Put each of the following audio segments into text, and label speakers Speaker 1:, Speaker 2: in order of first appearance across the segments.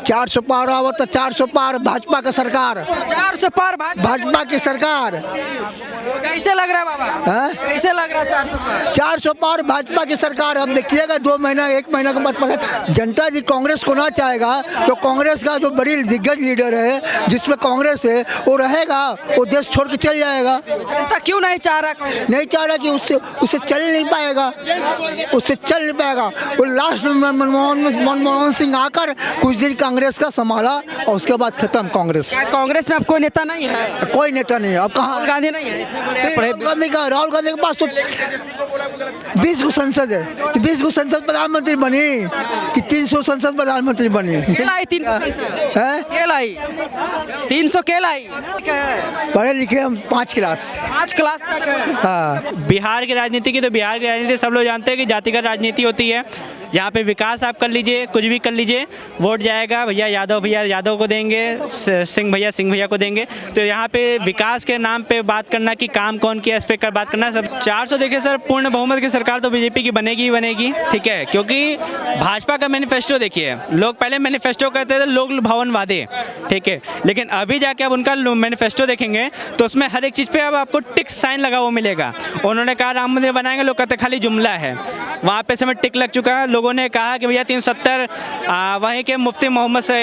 Speaker 1: 400 पार आवत तो 400 पार भाजपा का सरकार,
Speaker 2: 400 पार
Speaker 1: भाजपा की सरकार।
Speaker 2: कैसे लग रहा है बाबा?
Speaker 1: हैं?
Speaker 2: कैसे लग रहा है 400 पार?
Speaker 1: 400 पार भाजपा की सरकार। अब देखिएगा 2 महीना 1 महीना के बाद पता जनता जी कांग्रेस को ना चाहेगा तो कांग्रेस का जो बड़ी दिग्गज लीडर है जिसमें कांग्रेस है वो रहेगा, वो देश छोड़ के चल जाएगा।
Speaker 2: जनता क्यों नहीं चाह रहा कांग्रेस?
Speaker 1: नहीं चाह रहा कि उससे चल नहीं पाएगा, उससे चल नहीं पाएगा। वो लास्ट में मनमोहन सिंह आकर कुछ दिन कांग्रेस का संभाला और उसके बाद खत्म कांग्रेस।
Speaker 2: क्या कांग्रेस में अब कोई नेता नहीं है?
Speaker 1: कोई नेता नहीं है अब। कहाँ
Speaker 2: राहुल गांधी नहीं है? इतने बड़े
Speaker 1: राहुल गांधी के पास तो 20 गो संसद है, तो 20 गो संसद प्रधानमंत्री बनी कि 300 संसद प्रधानमंत्री बनी?
Speaker 2: केलाई 300
Speaker 1: है
Speaker 2: केलाई 300 केलाई
Speaker 1: पढ़े लिखे हम 5 क्लास।
Speaker 2: 5 क्लास तक है।
Speaker 1: हाँ,
Speaker 3: बिहार की राजनीति की तो बिहार की राजनीति सब लोग जानते हैं कि जातिगत राजनीति होती है। यहाँ पे विकास आप कर लीजिए, कुछ भी कर लीजिए, वोट जाएगा भैया यादव को देंगे, सिंह भैया को देंगे। तो यहाँ पे विकास के नाम पे बात करना कि काम कौन किया इस पे बात करना सब 400 देखिए सर, पूर्ण बहुमत की सरकार तो बीजेपी की बनेगी ही बनेगी, ठीक है। क्योंकि भाजपा का मैनिफेस्टो देखिए, लोग पहले मैनिफेस्टो कहते थे लोक भवन वादे, ठीक है, लेकिन अभी जाके अब उनका मैनिफेस्टो देखेंगे तो उसमें हर एक चीज़ पे अब आपको टिक साइन लगा हुआ मिलेगा। उन्होंने कहा राम मंदिर बनाएंगे, लोग कहते खाली जुमला है, वहाँ पे समय टिक लग चुका है। लोगों ने कहा कि भैया 370 वहीं के मुफ्ती मोहम्मद से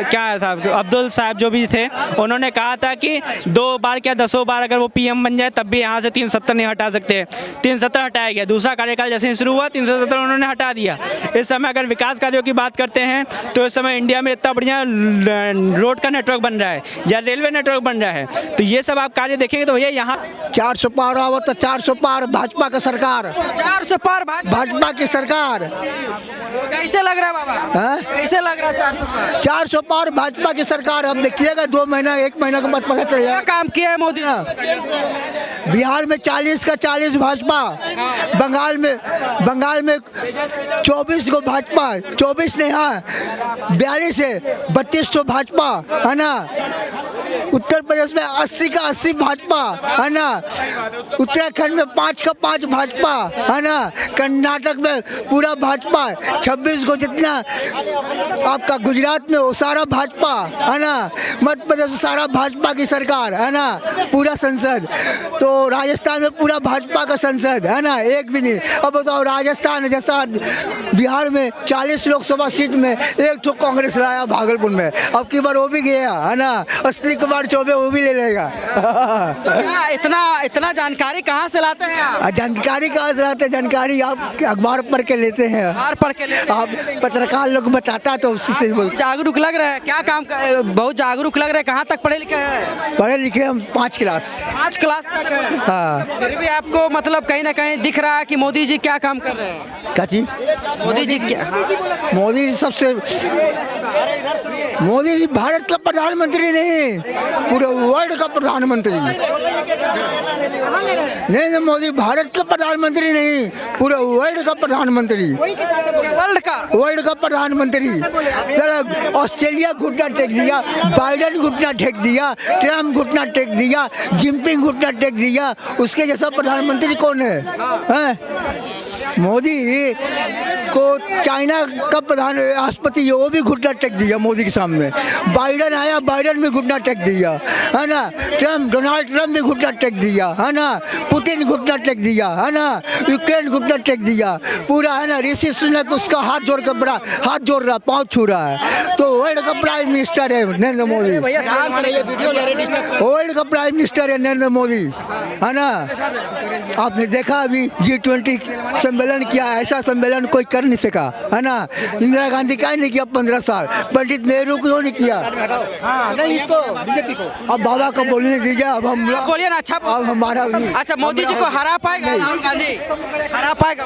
Speaker 3: क्या था अब्दुल साहब जो भी थे, उन्होंने कहा था कि 2 बार क्या 10 बार अगर वो पीएम बन जाए तब भी यहाँ से 370 नहीं हटा सकते। 370 हटाया गया, दूसरा कार्यकाल जैसे ही शुरू हुआ 370 उन्होंने हटा दिया। इस समय अगर विकास कार्यों की बात करते हैं तो इस समय इंडिया में इतना बढ़िया रोड का नेटवर्क बन रहा है या रेलवे नेटवर्क बन रहा है, तो ये सब आप कार्य देखेंगे तो भैया यहाँ
Speaker 1: 400 पार आवत तो 400 पार भाजपा का सरकार,
Speaker 2: 400 पार
Speaker 1: भाजपा की सरकार।
Speaker 2: कैसे लग रहा है बाबा?
Speaker 1: हैं?
Speaker 2: कैसे लग रहा है 400 पार?
Speaker 1: 400 पार भाजपा की सरकार। अब देखिएगा 2 महीना 1 महीना के बाद पता चल
Speaker 2: क्या
Speaker 1: जाएगा।
Speaker 2: काम किया है मोदी ने?
Speaker 1: बिहार में 40 का 40 भाजपा, बंगाल में 24 को भाजपा, 24 नहीं, हाँ 42 है, 32 तो भाजपा है ना। उत्तर प्रदेश में 80 का 80 भाजपा है ना। उत्तराखंड में 5 का 5 भाजपा है ना। कर्नाटक में पूरा भाजपा, 26 को जितना आपका गुजरात में वो सारा भाजपा है ना। मध्य प्रदेश में सारा भाजपा की सरकार है ना, पूरा संसद। तो राजस्थान में पूरा भाजपा का संसद है ना, एक भी नहीं। अब बताओ राजस्थान जैसा बिहार में 40 लोकसभा सीट में एक तो कांग्रेस लाया भागलपुर में, अब की बार वो भी गया है ना। असली कुमार चौबे वो भी ले लेगा।
Speaker 2: इतना जानकारी कहाँ से लाते हैं आप?
Speaker 1: जानकारी कहाँ से लाते हैं? जानकारी आप अखबार पढ़ के लेते हैं,
Speaker 2: अखबार पढ़ के लेते हैं।
Speaker 1: आप पत्रकार लोग बताता तो उसी से बोलते।
Speaker 2: जागरूक लग रहा है, क्या काम बहुत जागरूक लग रहा है। कहाँ तक पढ़े लिखे हैं?
Speaker 1: पढ़े लिखे हम 5 क्लास।
Speaker 2: 5 क्लास तक है।
Speaker 1: हाँ,
Speaker 2: फिर भी आपको मतलब कहीं ना कहीं दिख रहा है कि मोदी जी क्या काम कर रहे हैं?
Speaker 1: क्या चीज?
Speaker 2: मोदी जी क्या?
Speaker 1: मोदी जी सबसे, मोदी जी भारत का प्रधानमंत्री नहीं, पूरे वर्ल्ड का प्रधानमंत्री। नहीं, मोदी भारत का प्रधानमंत्री नहीं, पूरे वर्ल्ड का प्रधानमंत्री, वर्ल्ड का प्रधानमंत्री। चलो ऑस्ट्रेलिया घुटना टेक दिया, बाइडेन घुटना टेक दिया, ट्रम्प घुटना टेक दिया, जिनपिंग घुटना टेक दिया, उसके जैसा प्रधानमंत्री कौन है? मोदी को चाइना का प्रधान राष्ट्रपति वो भी घुटना टेक दिया मोदी के सामने। बाइडेन आया, बाइडेन भी घुटना टेक दिया है ना। डोनाल्ड ट्रम्प भी घुटना टेक दिया है ना। पुतिन घुटना टेक दिया है ना। यूक्रेन घुटना टेक दिया पूरा है ना। ऋषि सुनक उसका हाथ जोड़ कर बड़ा हाथ जोड़ रहा, पाँव छू रहा है। तो वर्ल्ड का प्राइम मिनिस्टर है नरेंद्र मोदी। वर्ल्ड का प्राइम मिनिस्टर है नरेंद्र मोदी है ना। आपने देखा अभी G20 सम्मेलन किया, ऐसा सम्मेलन कोई कर नहीं सका है ना। इंदिरा गांधी का नहीं किया 15 साल, पंडित नेहरू को नहीं किया। अब बाबा को बोलने दीजिए, अब हम
Speaker 2: बोलिए ना। अच्छा,
Speaker 1: अब हमारा
Speaker 2: अच्छा मोदी जी को हरा पाएगा राहुल गांधी? हरा पाएगा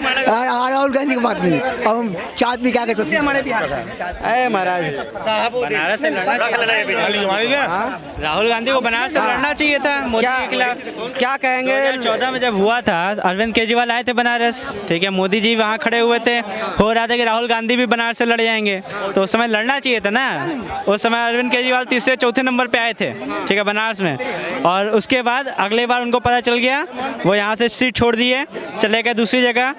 Speaker 1: राहुल गांधी की बात नहीं। अब हम चाँद भी क्या कहते हैं
Speaker 2: हमारे बिहार में। महाराज
Speaker 3: बनारस से लड़ना चाहिए, राहुल गांधी को बनारस से लड़ना चाहिए था मोदी के खिलाफ।
Speaker 2: क्या कहेंगे?
Speaker 3: 2014 में जब हुआ था, अरविंद केजरीवाल आए थे बनारस, ठीक है, मोदी जी वहाँ खड़े हुए थे, हो रहा था कि राहुल गांधी भी बनारस से लड़ जाएंगे, तो उस समय लड़ना चाहिए था ना। उस समय अरविंद केजरीवाल 3रे 4थे नंबर पे आए थे, ठीक है, बनारस में। और उसके बाद अगले बार उनको पता चल गया, वो यहाँ से सीट छोड़ दिए, चले गए दूसरी जगह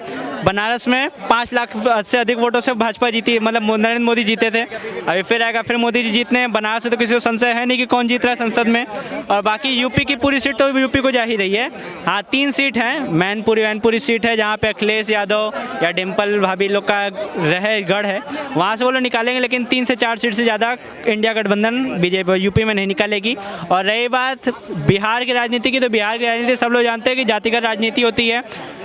Speaker 3: बनारस में 5 लाख से अधिक वोटों से भाजपा जीती, मतलब नरेंद्र मोदी जीते थे। अभी फिर आएगा, फिर मोदी जी जीतने हैं। बनारस से तो किसी को संशय है नहीं कि कौन जीत रहा है संसद में। और बाकी यूपी की पूरी सीट तो यूपी को जा ही रही है। हाँ, 3 सीट हैं, मैनपुरी सीट है जहाँ पे अखिलेश यादव या डिम्पल भाभी लोग का गढ़ है, वहाँ से वो लोग निकालेंगे। लेकिन 3 से 4 सीट से ज़्यादा इंडिया गठबंधन बीजेपी यूपी में नहीं निकालेगी। और रही बात बिहार की राजनीति की, तो बिहार की राजनीति सब लोग जानते हैं कि जातिगत राजनीति होती है।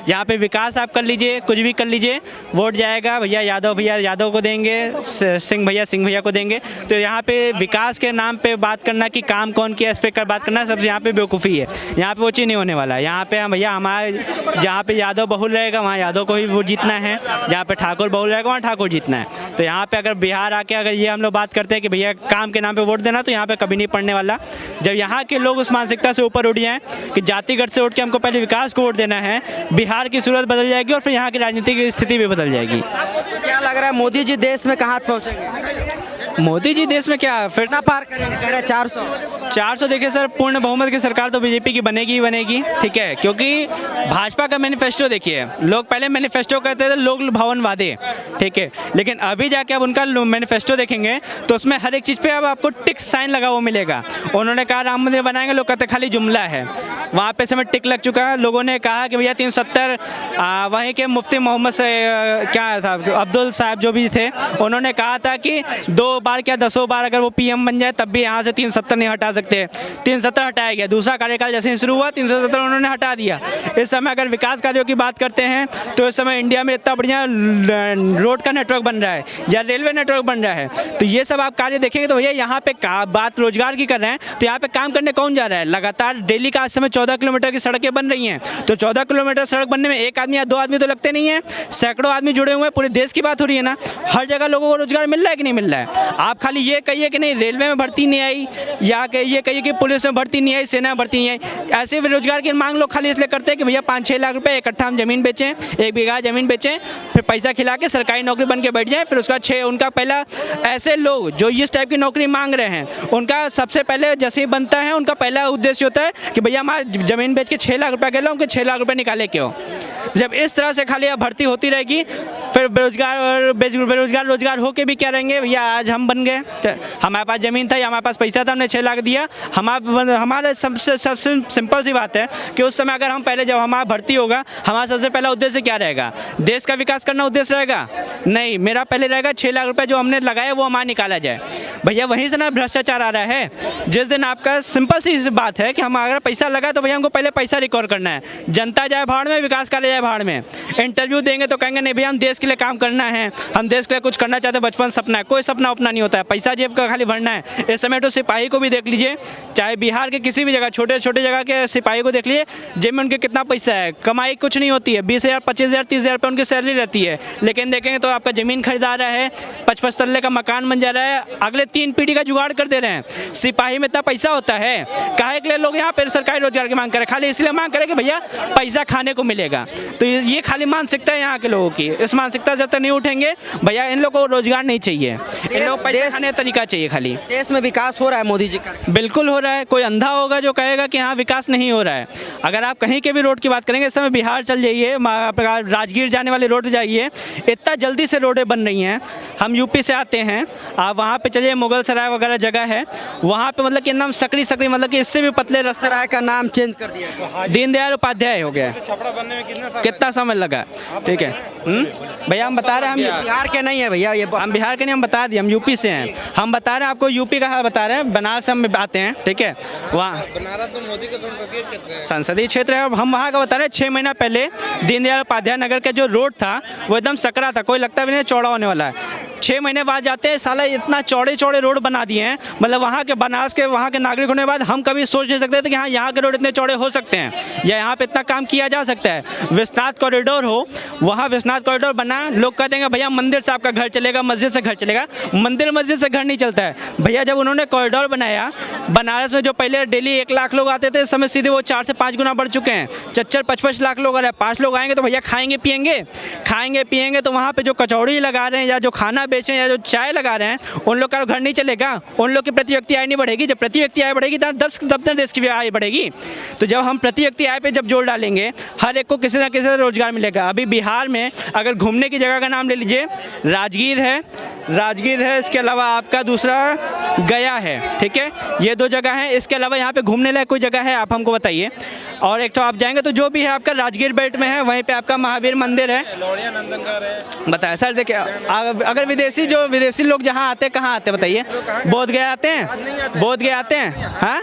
Speaker 3: यहाँ पे विकास आप कर लीजिए, कुछ भी कर लीजिए, वोट जाएगा भैया यादव को देंगे, सिंह भैया को देंगे। तो यहाँ पे विकास के नाम पे बात करना कि काम कौन किया, इस पे कर बात करना सबसे यहाँ पे बेवकूफ़ी है। यहाँ पे वो चीज़ नहीं होने वाला है। यहाँ पे हम भैया हमारे जहाँ पे यादव बहुल रहेगा वहाँ यादव को ही वोट जीतना है, जहाँ पे ठाकुर बहुल रहेगा वहाँ ठाकुर जीतना है। तो यहाँ पे अगर बिहार आके अगर ये हम लोग बात करते हैं कि भैया काम के नाम पे वोट देना, तो यहाँ पे कभी नहीं पड़ने वाला। जब यहाँ के लोग उस मानसिकता से ऊपर उठ जाएँ कि जातिगत से उठ के हमको पहले विकास को वोट देना है, बिहार की सूरत बदल जाएगी और फिर यहाँ की राजनीतिक स्थिति भी बदल जाएगी।
Speaker 2: क्या लग रहा है मोदी जी देश में कहाँ पहुँचेंगे?
Speaker 3: मोदी जी देश में क्या फिर
Speaker 2: कितना पार करेंगे? कह रहे हैं 400।
Speaker 3: देखिए सर, पूर्ण बहुमत की सरकार तो बीजेपी की बनेगी ही बनेगी, ठीक है। क्योंकि भाजपा का मैनिफेस्टो देखिए, लोग पहले मैनिफेस्टो कहते थे लोग भवन वादे, ठीक है, लेकिन अभी जाके अब उनका मैनिफेस्टो देखेंगे तो उसमें हर एक चीज़ पे अब आपको टिक साइन लगा हुआ मिलेगा। उन्होंने कहा राम मंदिर बनाएंगे, लोग कहते खाली जुमला है, वहाँ पे समय टिक लग चुका है। लोगों ने कहा कि भैया 370, वहीं के मुफ्ती मोहम्मद से क्या था अब्दुल साहब जो भी थे, उन्होंने कहा था कि 2 बार क्या 10 बार अगर वो पीएम बन जाए तब भी यहाँ से 370 नहीं हटा सकते। 370 हटाया गया, दूसरा कार्यकाल जैसे ही शुरू हुआ 370 उन्होंने हटा दिया। इस समय अगर विकास कार्यों की बात करते हैं तो इस समय इंडिया में इतना बढ़िया रोड का नेटवर्क बन रहा है या रेलवे नेटवर्क बन रहा है। तो ये सब आप कार्य देखेंगे तो भैया यहाँ पे बात रोजगार की कर रहे हैं, तो यहाँ पे काम करने कौन जा रहा है? लगातार डेली का आज समय 14 किलोमीटर की सड़कें बन रही हैं। तो 14 किलोमीटर सड़क बनने में 1 आदमी या 2 आदमी तो लगते नहीं है, सैकड़ों आदमी जुड़े हुए हैं। पूरे देश की बात हो रही है ना, हर जगह लोगों को रोजगार मिल रहा है कि नहीं मिल रहा है? आप खाली ये कहिए कि नहीं रेलवे में भर्ती नहीं आई, या ये कहिए कि पुलिस में भर्ती नहीं आई, सेना में भर्ती नहीं आई। ऐसे बेरोजगार की मांग लोग खाली इसलिए करते हैं कि भैया 5-6 लाख रुपए इकट्ठा हम जमीन बेचें, 1 बीघा जमीन बेचें, फिर पैसा खिला के सरकारी नौकरी बन के बैठ जाएं। फिर उसका उनका पहला ऐसे लोग जो इस टाइप की नौकरी मांग रहे हैं, उनका सबसे पहले जैसे ही बनता है उनका पहला उद्देश्य होता है कि भैया हमारा जमीन बेच के 6 लाख रुपये गए, उनके 6 लाख रुपये निकाले क्यों? जब इस तरह से खाली भर्ती होती रहेगी, फिर बेरोजगार रोजगार हो के भी क्या रहेंगे? भैया आज हम बन गए, हमारे पास ज़मीन था या हमारे पास पैसा था, हमने 6 लाख दिया। हमारे सबसे सिंपल सी बात है कि उस समय अगर हम पहले जब हमारा भर्ती होगा, हमारा सबसे पहला उद्देश्य क्या रहेगा? देश का विकास करना उद्देश्य रहेगा? नहीं, मेरा पहले रहेगा 6 लाख रुपये जो हमने लगाया वो हमारा निकाला जाए। भैया वहीं से ना भ्रष्टाचार आ रहा है। जिस दिन आपका सिंपल सी बात है कि हम अगर पैसा लगा तो भैया हमको पहले पैसा रिकवर करना है। जनता जाए भाड़ में, विकास कार्य जाए भाड़ में। इंटरव्यू देंगे तो कहेंगे नहीं भैया हम देश के लिए काम करना है, हम देश के लिए कुछ करना चाहते हैं, बचपन सपना है। कोई सपना अपना नहीं होता है, पैसा जेब का खाली भरना है। इस समय तो सिपाही को भी देख लीजिए, चाहे बिहार के किसी भी जगह छोटे छोटे जगह के सिपाही को देख लीजिए, जेब में उनके कितना पैसा है, कमाई कुछ नहीं होती है। 20,000, 25,000, 30,000 रुपये उनकी सैलरी रहती है। लेकिन देखेंगे तो आपका ज़मीन खरीदा रहा है, 55 तल्ले का मकान बन जा रहा है, अगले 3 पीढ़ी का जुगाड़ कर दे रहे हैं। सिपाही में इतना पैसा होता है, काहे के लिए लोग यहाँ पर सरकारी रोजगार की मांग करें? खाली इसलिए मांग करें कि भैया पैसा खाने को मिलेगा। तो ये खाली मानसिकता है यहाँ के लोगों की। इस मानसिकता जब तक नहीं उठेंगे भैया, इन लोगों को रोजगार नहीं चाहिए, इन लोगों को पैसा खाने का तरीका चाहिए खाली।
Speaker 2: देश में विकास हो रहा है मोदी जी का?
Speaker 3: बिल्कुल हो रहा है। कोई अंधा होगा जो कहेगा कि हाँ विकास नहीं हो रहा है? अगर आप कहीं के भी रोड की बात करेंगे, इस समय बिहार चल जाइए, राजगीर जाने वाले रोड जाइए, इतना जल्दी से रोडें बन रही हैं। हम यूपी से आते हैं, आप वहाँ पे चलिए, मुगल सराय वगैरह जगह है, वहाँ पे मतलब कि एकदम सकरी मतलब कि इससे भी पतले रास्ते।
Speaker 2: सराय का नाम चेंज कर दिया,
Speaker 3: दीनदयाल उपाध्याय हो गया। कितना समय लगा? ठीक है भैया, हम बता रहे हैं हम
Speaker 2: बिहार के नहीं है भैया, ये
Speaker 3: हम बिहार के नहीं, हम बता दिए हम यूपी से हैं। हम बता रहे हैं आपको यूपी का हाल बता रहे हैं। बनारस हम आते हैं, ठीक है, वहाँ संसदीय क्षेत्र है, हम वहाँ का बता रहे हैं। 6 महीना पहले दीनदयाल उपाध्याय नगर का जो रोड था वो एकदम सकरा था, कोई लगता भी नहीं चौड़ा होने वाला है। 6 महीने बाद जाते हैं, साला इतना चौड़े चौड़े रोड बना दिए हैं। मतलब वहाँ के बनारस के वहाँ के नागरिक होने के बाद हम कभी सोच नहीं सकते थे कि हाँ यहाँ के रोड इतने चौड़े हो सकते हैं या यहाँ पे इतना काम किया जा सकता है। विश्वनाथ कॉरिडोर हो, वहाँ विश्वनाथ कॉरिडोर बना, लोग कहते हैं भैया मंदिर से आपका घर चलेगा, मस्जिद से घर चलेगा। मंदिर मस्जिद से घर नहीं चलता है भैया। जब उन्होंने कॉरिडोर बनाया, बनारस में जो पहले डेली 1 लाख लोग आते थे, इस समय सीधे वो 4 से 5 गुना बढ़ चुके हैं। 44-55 लाख लोग आ रहे हैं। 5 लोग आएंगे तो भैया खाएंगे पिएंगे तो वहाँ पे जो कचौड़ी लगा रहे हैं या जो खाना बेच रहे हैं या जो चाय लगा रहे हैं, उन लोग का घर नहीं चलेगा, उन लोग की प्रति व्यक्ति आय नहीं बढ़ेगी। जब प्रति व्यक्ति आय बढ़ेगी तो दफ्तर देश की आय बढ़ेगी। तो जब हम प्रति व्यक्ति आय पे जब जोर डालेंगे, हर एक को किसी ना किसी से रोजगार मिलेगा। अभी बिहार में अगर घूमने की जगह का नाम ले लीजिए, राजगीर है, इसके अलावा आपका दूसरा गया है, ठीक है, ये 2 जगह हैं। इसके अलावा यहाँ पे घूमने लायक कोई जगह है आप हमको बताइए। और एक तो आप जाएंगे तो जो भी है आपका राजगीर बेल्ट में है, वहीं पे आपका महावीर मंदिर है, बताया सर। देखिए अगर विदेशी लोग जहाँ आते हैं, कहाँ आते हैं बताइए? बोधगया आते हैं, हाँ,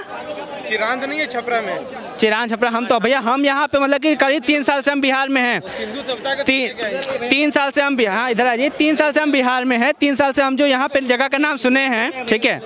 Speaker 4: चिरांद नहीं है छपरा में,
Speaker 3: चिरांद छपरा। हम तो भैया हम यहाँ पे मतलब कि करीब 3 साल से हम बिहार में हैं। 3 साल से हम बिहार, इधर आइए, 3 साल से हम बिहार में हैं। 3 साल से हम जो यहाँ पे जगह का नाम सुने हैं, ठीक है,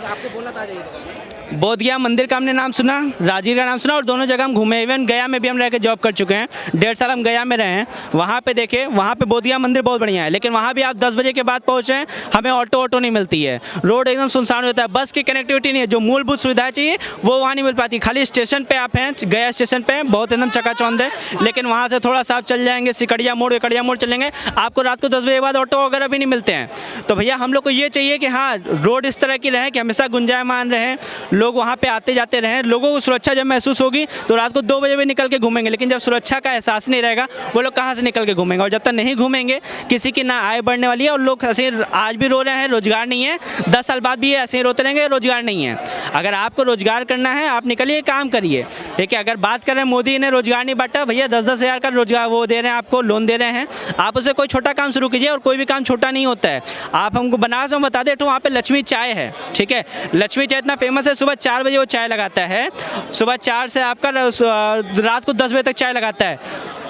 Speaker 3: बोधगया मंदिर का हमने नाम सुना, राजगीर का नाम सुना, और दोनों जगह हम घूमे। इवन गया में भी हम रह के जॉब कर चुके हैं, 1.5 साल हम गया में रहे हैं। वहाँ पे देखे, वहाँ पे बोधगया मंदिर बहुत बढ़िया है, लेकिन वहाँ भी आप 10 बजे के बाद पहुँचे, हमें ऑटो नहीं मिलती है, रोड एकदम सुनसान होता है, बस की कनेक्टिविटी नहीं है, जो मूलभूत सुविधाएं चाहिए वो वहाँ नहीं मिल पाती। खाली स्टेशन पर आप हैं, गया स्टेशन पर बहुत एकदम चकाचौंध है, लेकिन वहाँ से थोड़ा सा आप चल जाएंगे, सिकड़िया मोड़ चलेंगे, आपको रात को 10 बजे के बाद ऑटो वगैरह भी नहीं मिलते हैं। तो भैया हम लोग को ये चाहिए कि हाँ, रोड इस तरह की रहे कि हमेशा गुंजायमान रहे, लोग वहाँ पे आते जाते रहें। लोगों को सुरक्षा जब महसूस होगी तो रात को 2 बजे भी निकल के घूमेंगे, लेकिन जब सुरक्षा का एहसास नहीं रहेगा, वो लोग कहाँ से निकल के घूमेंगे? और जब तक नहीं घूमेंगे, किसी की ना आय बढ़ने वाली है, और लोग ऐसे आज भी रो रहे हैं, रोजगार नहीं है, 10 साल बाद भी ऐसे ही रोते रहेंगे, रोजगार नहीं है। अगर आपको रोजगार करना है, आप निकलिए, काम करिए, ठीक है। अगर बात करें मोदी ने रोजगार नहीं बांटा, भैया 10-10 हज़ार का रोजगार वो दे रहे हैं, आपको लोन दे रहे हैं, आप उसे कोई छोटा काम शुरू कीजिए, और कोई भी काम छोटा नहीं होता है। आप हमको बनारस में बता दें तो वहाँ पे लक्ष्मी चाय है, ठीक है, लक्ष्मी चाय इतना फेमस है, सुबह 4 बजे वो चाय लगाता है, सुबह 4 से आपका रात को 10 बजे तक चाय लगाता है।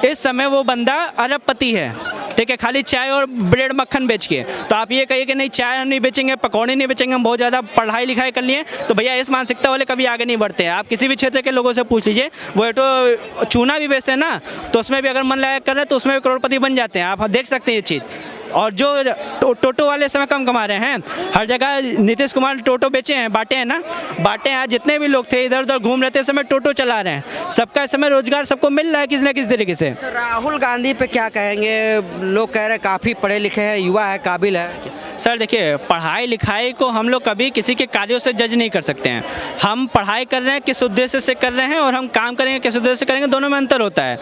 Speaker 3: इस समय वो बंदा अरबपति है, ठीक है, खाली चाय और ब्रेड मक्खन बेच के। तो आप ये कहिए कि नहीं चाय हम नहीं बेचेंगे, पकौड़े नहीं बेचेंगे, हम बहुत ज़्यादा पढ़ाई लिखाई कर लिए, तो भैया इस मानसिकता वाले कभी आगे नहीं बढ़ते हैं। आप किसी भी क्षेत्र के लोगों से पूछ लीजिए, वो तो चूना भी बेचते हैं ना, तो उसमें भी अगर मन लगा कर रहे हैं तो उसमें भी करोड़पति बन जाते हैं। आप देख सकते हैं ये चीज़। और जो टोटो वाले समय कम कमा रहे हैं, हर जगह नीतीश कुमार टोटो बेचे हैं, बांटे हैं ना, बांटे हैं। जितने भी लोग थे इधर उधर घूम रहे थे, इस समय टोटो चला रहे हैं, सबका इस समय रोजगार सबको मिल रहा है किसी न किसी तरीके से।
Speaker 2: राहुल गांधी पे क्या कहेंगे? लोग कह रहे हैं काफ़ी पढ़े लिखे हैं, युवा है, काबिल है।
Speaker 3: सर देखिए, पढ़ाई लिखाई को हम लोग कभी किसी के कार्यों से जज नहीं कर सकते हैं। हम पढ़ाई कर रहे हैं किस उद्देश्य से कर रहे हैं, और हम काम करेंगे किस उद्देश्य से करेंगे, दोनों में अंतर होता है।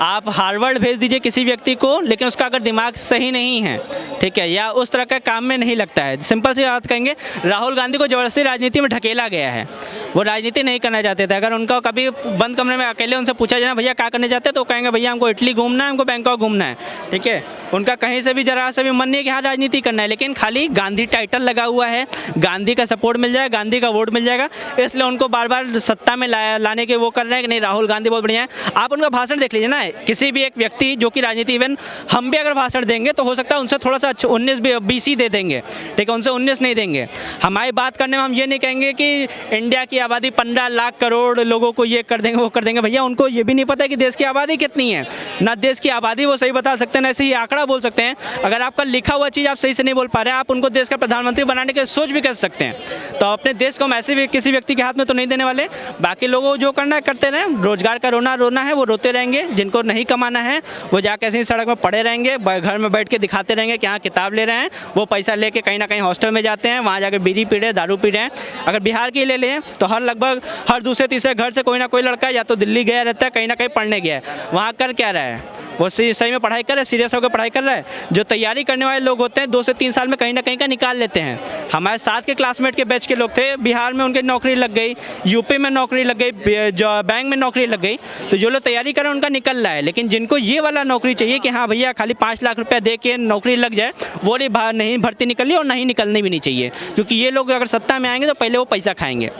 Speaker 3: आप हार्वर्ड भेज दीजिए किसी व्यक्ति को, लेकिन उसका अगर दिमाग सही नहीं है, ठीक है, या उस तरह का काम में नहीं लगता है। सिंपल सी बात कहेंगे, राहुल गांधी को ज़बरदस्ती राजनीति में ढकेला गया है, वो राजनीति नहीं करना चाहते थे। अगर उनका कभी बंद कमरे में अकेले उनसे पूछा जाए भैया क्या करने चाहते हैं, तो कहेंगे भैया हमको इटली घूमना है, हमको बैंकॉक घूमना है, ठीक है। उनका कहीं से भी जरा सा भी मन नहीं है कि हाँ राजनीति करना है, लेकिन खाली गांधी टाइटल लगा हुआ है, गांधी का सपोर्ट मिल जाएगा, गांधी का वोट मिल जाएगा, इसलिए उनको बार बार सत्ता में लाने के वो कर रहे हैं कि नहीं राहुल गांधी बहुत बढ़िया है। आप उनका भाषण देख लीजिए ना, किसी भी एक व्यक्ति जो कि राजनीति, इवन हम भी अगर भाषण देंगे तो हो सकता है उनसे थोड़ा सा 19-20 दे देंगे, ठीक है, उनसे 19 नहीं देंगे। हमारी बात करने में हम ये नहीं कहेंगे कि इंडिया की आबादी 15 लाख करोड़ लोगों को ये कर देंगे वो कर देंगे। भैया उनको ये भी नहीं पता है कि देश की आबादी कितनी है, ना देश की आबादी वो सही बता सकते हैं, ना ऐसे ही आंकड़ा बोल सकते हैं। अगर आपका लिखा हुआ चीज़ आप सही से नहीं बोल पा रहे हैं, आप उनको देश का प्रधानमंत्री बनाने की सोच भी कर सकते हैं। तो अपने देश को हम ऐसे भी किसी व्यक्ति के हाथ में तो नहीं देने वाले। बाकी लोगों जो करना है करते रहें, रोजगार का रोना है वो रोते रहेंगे, जिनको नहीं कमाना है वो जाके ऐसे ही सड़क में पड़े रहेंगे, घर में बैठ के दिखाते रहेंगे कि हाँ किताब ले रहे हैं, वो पैसा लेके कहीं ना कहीं हॉस्टल में जाते हैं, वहाँ जाके बीड़ी पी रहे हैं, दारू पी रहे हैं। अगर बिहार की ले लें तो लगभग हर दूसरे तीसरे घर से कोई ना कोई लड़का या तो दिल्ली गया रहता है, कहीं ना कहीं पढ़ने गया है, वहाँ कर क्या रहा है, वो सही में पढ़ाई कर रहा है, सीरियस होकर पढ़ाई कर रहा है। जो तैयारी करने वाले लोग होते हैं 2 से 3 साल में कहीं ना कहीं का निकाल लेते हैं। हमारे साथ के क्लासमेट के बैच के लोग थे, बिहार में उनकी नौकरी लग गई, यूपी में नौकरी लग गई, जो बैंक में नौकरी लग गई, तो जो लोग तैयारी कर रहे हैं उनका निकल रहा है। लेकिन जिनको ये वाला नौकरी चाहिए कि हाँ भैया खाली 5 लाख रुपया दे के नौकरी लग जाए, वो नहीं भर्ती निकली और नहीं निकलनी भी नहीं चाहिए, क्योंकि ये लोग अगर सत्ता में आएंगे तो पहले वो पैसा खाएंगे,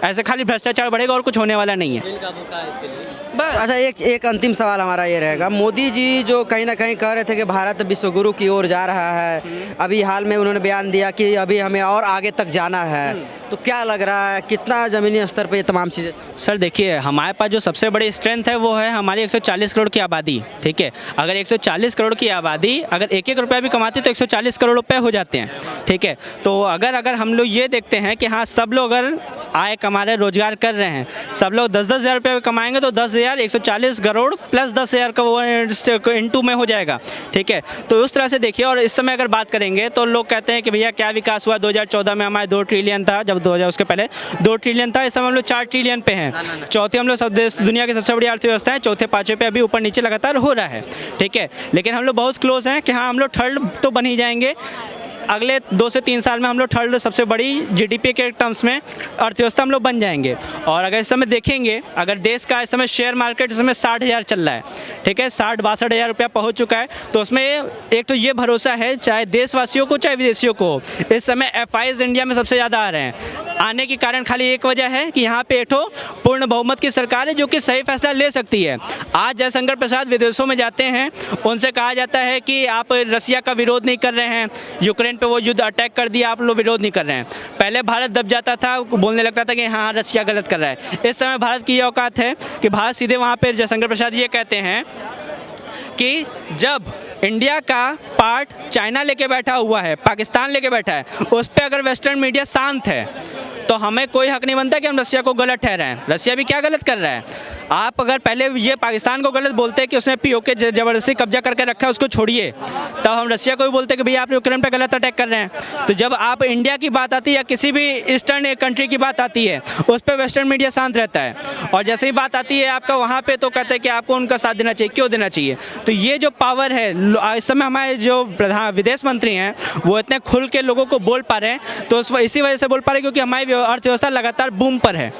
Speaker 3: ऐसे खाली भ्रष्टाचार बढ़ेगा और कुछ होने वाला नहीं है।
Speaker 2: अच्छा, एक अंतिम सवाल हमारा ये रहेगा, मोदी जी जो कहीं ना कहीं कह रहे थे कि भारत विश्वगुरु की ओर जा रहा है, अभी हाल में उन्होंने बयान दिया कि अभी हमें और आगे तक जाना है, तो क्या लग रहा है कितना ज़मीनी स्तर पे ये तमाम चीज़ें?
Speaker 3: सर देखिए, हमारे पास जो सबसे बड़ी स्ट्रेंथ है वो है हमारी 140 करोड़ की आबादी, ठीक है। अगर 140 करोड़ की आबादी अगर 1-1 रुपया भी कमाती तो 140 करोड़ रुपये हो जाते हैं, ठीक है। तो अगर हम लोग ये देखते हैं कि हाँ सब लोग अगर आय कमा रहे हैं, रोजगार कर रहे हैं। सब लोग 10-10 हज़ार रुपये कमाएंगे तो 10,140 करोड़ प्लस 10,000 का वो इंटू में हो जाएगा, ठीक है। तो उस तरह से देखिए, और इस समय अगर बात करेंगे तो लोग कहते हैं कि भैया क्या विकास हुआ, 2014 में हमारे 2 ट्रिलियन था, जब 2000 उसके पहले 2 ट्रिलियन था, इस समय हम लोग 4 ट्रिलियन पे हैं। चौथे हम लोग सब देश दुनिया की सबसे बड़ी अर्थव्यवस्था है, चौथे पाँचवें पे अभी ऊपर नीचे लगातार हो रहा है, ठीक है। लेकिन हम लोग बहुत क्लोज हैं कि हाँ हम लोग थर्ड तो बन ही जाएंगे। अगले 2 से 3 साल में हम लोग थर्ड सबसे बड़ी जीडीपी के टर्म्स में अर्थव्यवस्था हम लोग बन जाएंगे। और अगर इस समय देखेंगे, अगर देश का इस समय शेयर मार्केट इस समय 60,000 चल रहा है, ठीक है, 60-62 हज़ार रुपया पहुँच चुका है। तो उसमें एक तो ये भरोसा है, चाहे देशवासियों को चाहे विदेशियों को, इस समय FIs इंडिया में सबसे ज़्यादा आ रहे हैं। आने की कारण खाली एक वजह है कि यहाँ पे एक ठो पूर्ण बहुमत की सरकार है जो कि सही फैसला ले सकती है। आज जयशंकर प्रसाद विदेशों में जाते हैं, उनसे कहा जाता है कि आप रसिया का विरोध नहीं कर रहे हैं, यूक्रेन पे वो युद्ध अटैक कर दिया, आप लोग विरोध नहीं कर रहे हैं। पहले भारत दब जाता था, बोलने लगता था कि हाँ रसिया गलत कर रहा है। इस समय भारत की ये औकात है कि भारत सीधे वहाँ पर जयशंकर प्रसाद ये कहते हैं कि जब इंडिया का पार्ट चाइना लेके बैठा हुआ है, पाकिस्तान लेके बैठा है, उस पर अगर वेस्टर्न मीडिया शांत है तो हमें कोई हक नहीं बनता कि हम रसिया को गलत ठहराएं। रसिया भी क्या गलत कर रहा है? आप अगर पहले ये पाकिस्तान को गलत बोलते हैं कि उसने POK ज़बरदस्ती कब्जा करके रखा है, उसको छोड़िए, तब हम रसिया को भी बोलते हैं कि भैया आप यूक्रेन पे गलत अटैक कर रहे हैं। तो जब आप इंडिया की बात आती है या किसी भी ईस्टर्न कंट्री की बात आती है, उस पर वेस्टर्न मीडिया शांत रहता है, और जैसे ही बात आती है आपका वहाँ पे तो कहते हैं कि आपको उनका साथ देना चाहिए। क्यों देना चाहिए? तो ये जो पावर है, इस समय हमारे जो प्रधान विदेश मंत्री हैं वो इतने खुल के लोगों को बोल पा रहे हैं, तो इसी वजह से बोल पा रहे हैं क्योंकि हमारी अर्थव्यवस्था लगातार बूम पर है।